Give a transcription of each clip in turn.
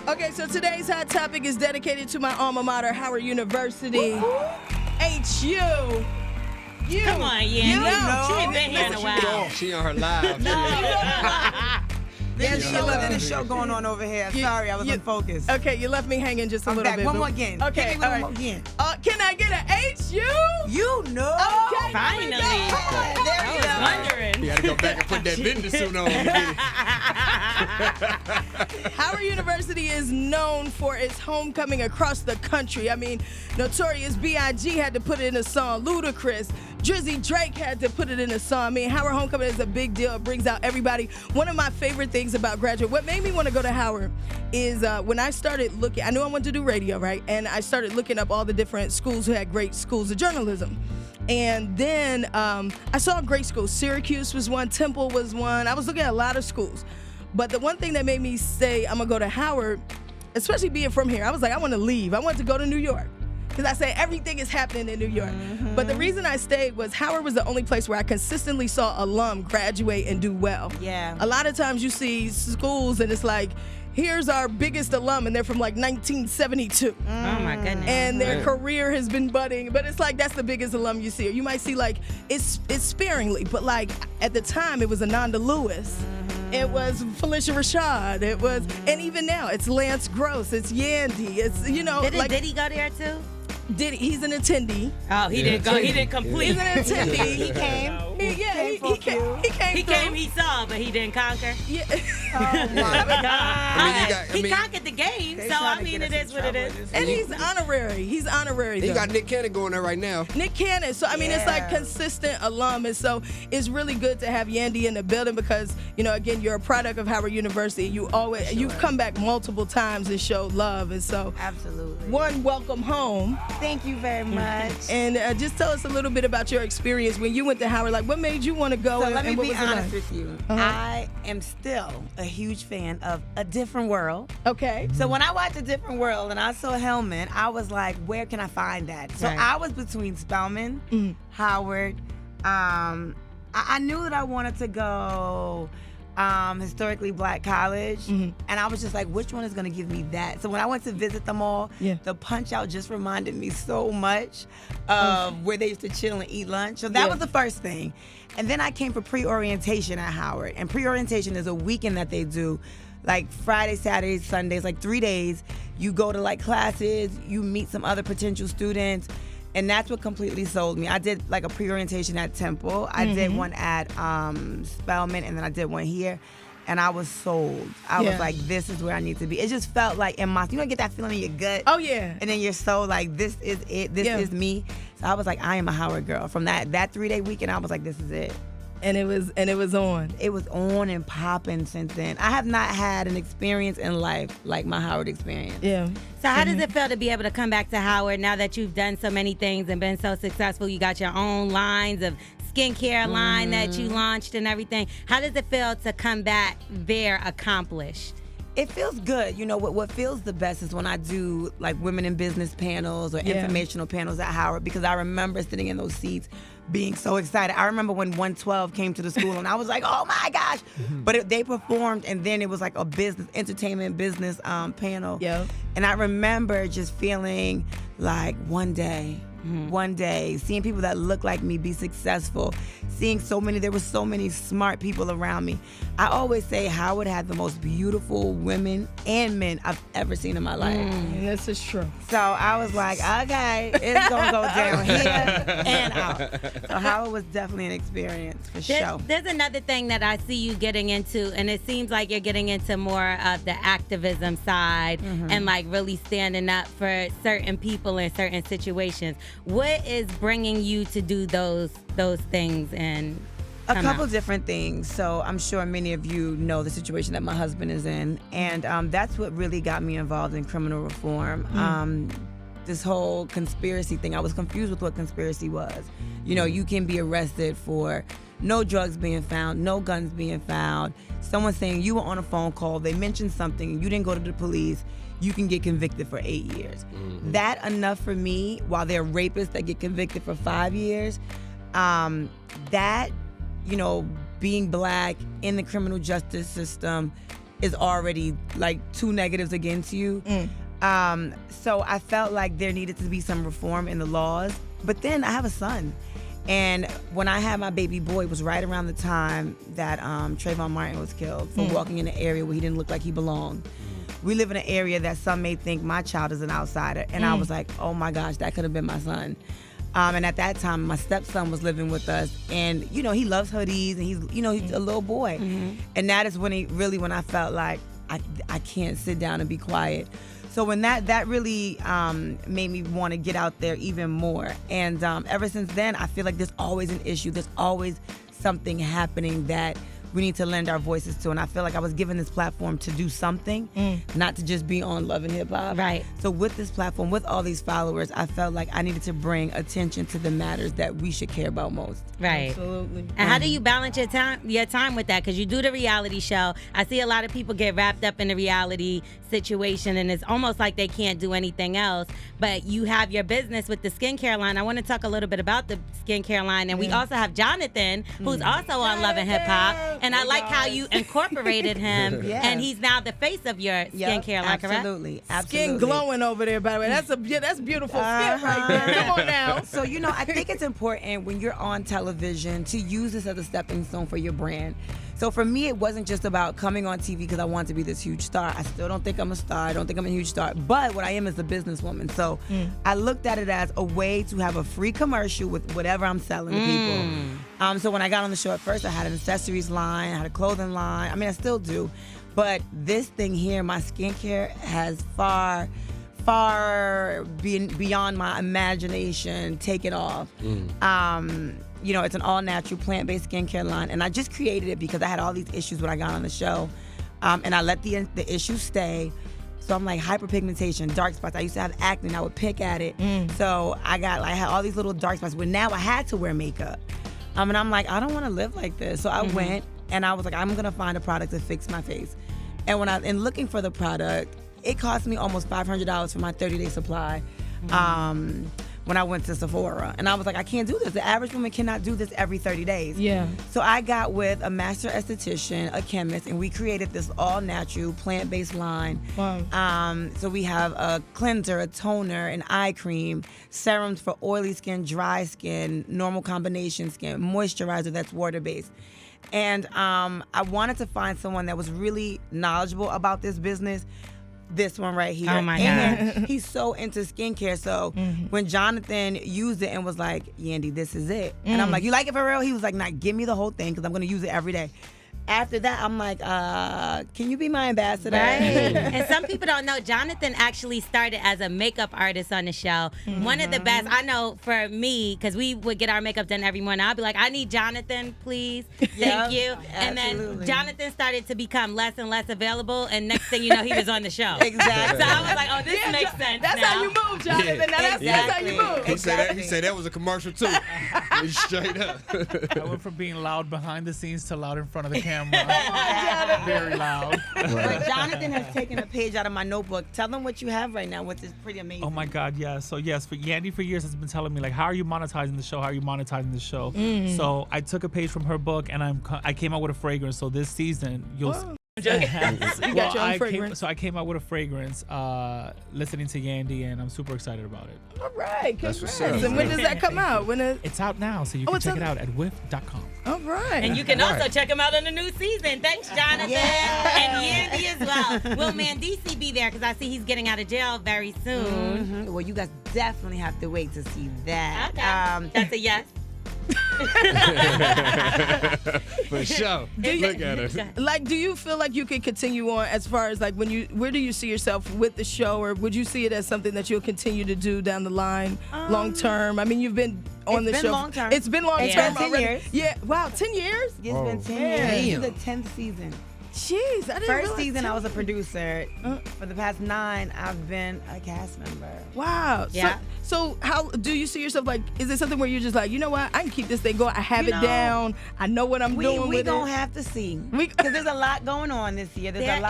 Okay, so today's hot topic is dedicated to my alma mater, Howard University. HU. You. Come on, Yandy. She ain't been here in a while. She on her live. There's a show going on over here. Sorry, I was unfocused. Okay, you left me hanging just a little bit. One more again. Okay, Give me one more again. Can I get an HU? You know. Okay, finally. There you go. Wondering. You had to go back and put that vendor suit on. Howard University is known for its homecoming across the country. I mean, Notorious B.I.G. had to put it in a song. Ludacris, Drizzy Drake had to put it in a song. I mean, Howard homecoming is a big deal. It brings out everybody. One of my favorite things about graduate, what made me want to go to Howard is when I started looking, I knew I wanted to do radio, right? And I started looking up all the different schools who had great schools of journalism. And then I saw great schools. Syracuse was one, Temple was one. I was looking at a lot of schools. But the one thing that made me say I'm going to go to Howard, especially being from here, I was like, I want to leave. I want to go to New York. Because I say everything is happening in New York. Mm-hmm. But the reason I stayed was Howard was the only place where I consistently saw alum graduate and do well. Yeah. A lot of times you see schools and it's like, here's our biggest alum, and they're from like 1972. Oh my goodness. And their career has been budding, but it's like that's the biggest alum you see. Or you might see like it's sparingly, but like at the time it was Ananda Lewis. It was Felicia Rashad. It was, and even now it's Lance Gross. It's Yandy. It's Did he go there too? He's an attendee. Oh, he didn't go. He didn't complete. He's an attendee. He came. He came. He saw, but he didn't conquer. Yeah. Oh my God. He conquered the game, so I mean, it is what it is. And he's honorary. He's honorary. You got Nick Cannon going there right now. Nick Cannon. So, I mean, it's like consistent alum. And so it's really good to have Yandy in the building because, again, you're a product of Howard University. You've come back multiple times and showed love. And so, absolutely. One, welcome home. Thank you very much. And just tell us a little bit about your experience when you went to Howard. Like, what made you want to go? So let me what be was it honest like? with you. I am still a huge fan of A Different World. Okay. So when I watched A Different World and I saw Hellman, I was like, where can I find that? So I was between Spelman, Howard. I knew that I wanted to go historically black college, and I was just like, which one is going to give me that? So when I went to visit them all, the Punch Out just reminded me so much of where they used to chill and eat lunch. So that was the first thing. And then I came for pre-orientation at Howard, and pre-orientation is a weekend that they do, like Friday, Saturdays, Sundays, like 3 days. You go to like classes, you meet some other potential students, and that's what completely sold me. I did like a pre-orientation at Temple. I did one at Spelman, and then I did one here. And I was sold. I was like, this is where I need to be. It just felt like in my, get that feeling in your gut? Oh, yeah. And then you're so like, this is it. This is me. So I was like, I am a Howard girl. From that 3-day weekend, I was like, this is it. And it was on. It was on and popping since then. I have not had an experience in life like my Howard experience. Yeah. So how does it feel to be able to come back to Howard now that you've done so many things and been so successful? You got your own lines of skincare line that you launched and everything. How does it feel to come back there accomplished? It feels good. What feels the best is when I do like women in business panels or informational panels at Howard, because I remember sitting in those seats being so excited. I remember when 112 came to the school and I was like, oh my gosh. But they performed, and then it was like a entertainment business panel. Yeah. And I remember just feeling like one day, seeing people that look like me be successful, there were so many smart people around me. I always say Howard had the most beautiful women and men I've ever seen in my life. And this is true. So I was like, okay, it's gonna go down here and out. So Howard was definitely an experience for sure. There's another thing that I see you getting into, and it seems like you're getting into more of the activism side and like really standing up for certain people in certain situations. What is bringing you to do those things and a couple different things. So I'm sure many of you know the situation that my husband is in, and that's what really got me involved in criminal reform. This whole conspiracy thing, I was confused with what conspiracy was. You can be arrested for no drugs being found, no guns being found, someone saying you were on a phone call, they mentioned something, and you didn't go to the police, you can get convicted for 8 years. That enough for me, while there are rapists that get convicted for 5 years, that, being black in the criminal justice system, is already like 2 negatives against you. So I felt like there needed to be some reform in the laws. But then I have a son. And when I had my baby boy, it was right around the time that Trayvon Martin was killed for walking in an area where he didn't look like he belonged. We live in an area that some may think my child is an outsider. And I was like, oh my gosh, that could have been my son. And at that time, my stepson was living with us. And, you know, he loves hoodies and he's a little boy. And that is when when I felt like I can't sit down and be quiet. So when that really made me want to get out there even more. And ever since then, I feel like there's always an issue. There's always something happening that we need to lend our voices to. And I feel like I was given this platform to do something, not to just be on Love and Hip Hop. Right. So with this platform, with all these followers, I felt like I needed to bring attention to the matters that we should care about most. Right. Absolutely. And how do you balance your time with that? Because you do the reality show. I see a lot of people get wrapped up in the reality situation, and it's almost like they can't do anything else. But you have your business with the skincare line. I want to talk a little bit about the skincare line. And we also have Jonathan, who's also on Love and Hip Hop. And I like how you incorporated him, and he's now the face of your skincare line, correct? Absolutely. Skin glowing over there, by the way. That's beautiful skin right there. Come on now. So, you know, I think it's important when you're on television to use this as a stepping stone for your brand. So for me, it wasn't just about coming on TV because I wanted to be this huge star. I still don't think I'm a star. I don't think I'm a huge star. But what I am is a businesswoman. So I looked at it as a way to have a free commercial with whatever I'm selling to people. So when I got on the show at first, I had an accessories line, I had a clothing line. I mean, I still do. But this thing here, my skincare, has far beyond my imagination taken off. You know, it's an all-natural, plant-based skincare line, and I just created it because I had all these issues when I got on the show, and I let the issues stay. So I'm like hyperpigmentation, dark spots. I used to have acne, and I would pick at it. So I had all these little dark spots, but now I had to wear makeup. And I'm like, I don't want to live like this. So I went, and I was like, I'm gonna find a product to fix my face. And in looking for the product, it cost me almost $500 for my 30-day supply. When I went to Sephora. And I was like, I can't do this. The average woman cannot do this every 30 days. Yeah. So I got with a master esthetician, a chemist, and we created this all-natural, plant-based line. Wow. So we have a cleanser, a toner, an eye cream, serums for oily skin, dry skin, normal combination skin, moisturizer that's water-based. And I wanted to find someone that was really knowledgeable about this business. This one right here. Oh my God. He's so into skincare. So when Jonathan used it and was like, Yandy, this is it. And I'm like, you like it for real? He was like, nah, give me the whole thing because I'm going to use it every day. After that, I'm like, can you be my ambassador? Right. And some people don't know, Jonathan actually started as a makeup artist on the show. One of the best, I know for me, because we would get our makeup done every morning, I'd be like, I need Jonathan, please. Thank you. And then Jonathan started to become less and less available, and next thing you know, he was on the show. Exactly. So I was like, oh, this makes sense. That's now. how you move, Jonathan. Now that's how you move. He said that was a commercial too. Straight up. I went from being loud behind the scenes to loud in front of the camera. Very loud. But Jonathan has taken a page out of my notebook. Tell them what you have right now, which is pretty amazing. Oh my God, yeah. So yes, for Yandy for years has been telling me like, how are you monetizing the show? How are you monetizing the show? So I took a page from her book and I came out with a fragrance. So this season you'll. You got your own fragrance. I came out with a fragrance, listening to Yandy, and I'm super excited about it. All right, That's congrats. what's up. And when does that come out? It's out now, so you can check it out at whiff.com. All right. And you can also check him out on the new season. Thanks, Jonathan. And Yandy as well. Will Mendeecees be there? Because I see he's getting out of jail very soon. Well, you guys definitely have to wait to see that. Okay. That's a yes. For sure. Look at her. Like, do you feel like you could continue on as far as like where do you see yourself with the show, or would you see it as something that you'll continue to do down the line, long term? I mean, you've been on the show. Long term. It's been long It's term been 10 already. years. Yeah. Wow, 10 years? It's been 10 years. Damn. This is the 10th season. Jeez, I didn't First realize season, 10 I was a producer. For the past 9, I've been a cast member. Wow. Yeah. So how do you see yourself? Like, is it something where you're just like, you know what, I can keep this thing going. I have You it know, down. I know what I'm doing We with gonna it. have to see, We- because there's a lot going on this year. There's There a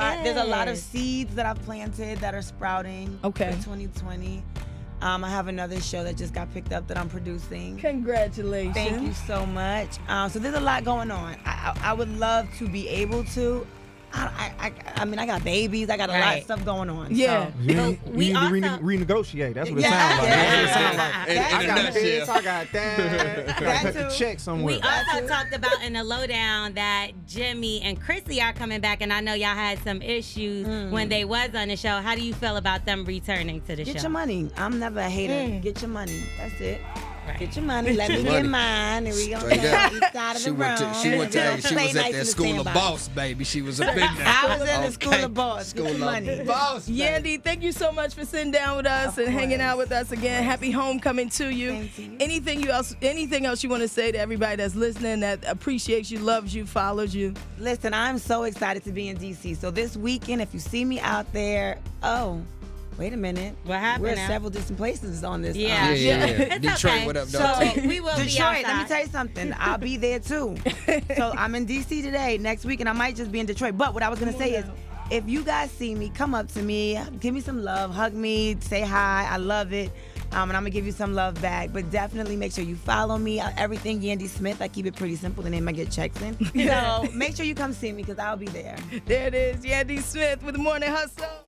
lot of is. seeds that I've planted that are sprouting. Okay. For 2020. I have another show that just got picked up that I'm producing. Congratulations. Thank you so much. So there's a lot going on. I would love to be able to I mean, I got babies. I got a lot of Right. stuff going on. Yeah. So. You But need, we you need to also- renegotiate. That's what it Yeah, sounds like. yeah, That's what it yeah. sounds like. In I a got nutshell. this, I got that. I got to cut the too. check somewhere. We also talked about in the lowdown that Jimmy and Chrissy are coming back, and I know y'all had some issues when they was on the show. How do you feel about them returning to the show? Get your money. I'm never a hater. Get your money. That's it. Right. Get your money. Let me Money. get mine. And we gonna Straight go up. each side of the She went to, room. she went to, And she play was nice at in that the school of sandbox. boss, baby. She was up in there. I was in the school Okay. of boss. School Get your of money. boss. baby. Yandy, thank you so much for sitting down with us Of and hanging course. out with us again. Happy homecoming to you. Thank you. Anything else you want to say to everybody that's listening that appreciates you, loves you, follows you? Listen, I'm so excited to be in D.C. So this weekend, if you see me out there, wait a minute. What happened We're now? at several different places on this. Yeah. Yeah. It's Detroit, okay. what up, So dog? We will be Detroit, let me outside. tell you something. I'll be there too. So I'm in DC today. Next week, and I might just be in Detroit. But what I was gonna say is, if you guys see me, come up to me, give me some love, hug me, say hi. I love it. And I'm gonna give you some love back. But definitely make sure you follow me. Everything Yandy Smith. I keep it pretty simple. The name I get checks in. So make sure you come see me because I'll be there. There it is, Yandy Smith with the Morning Hustle.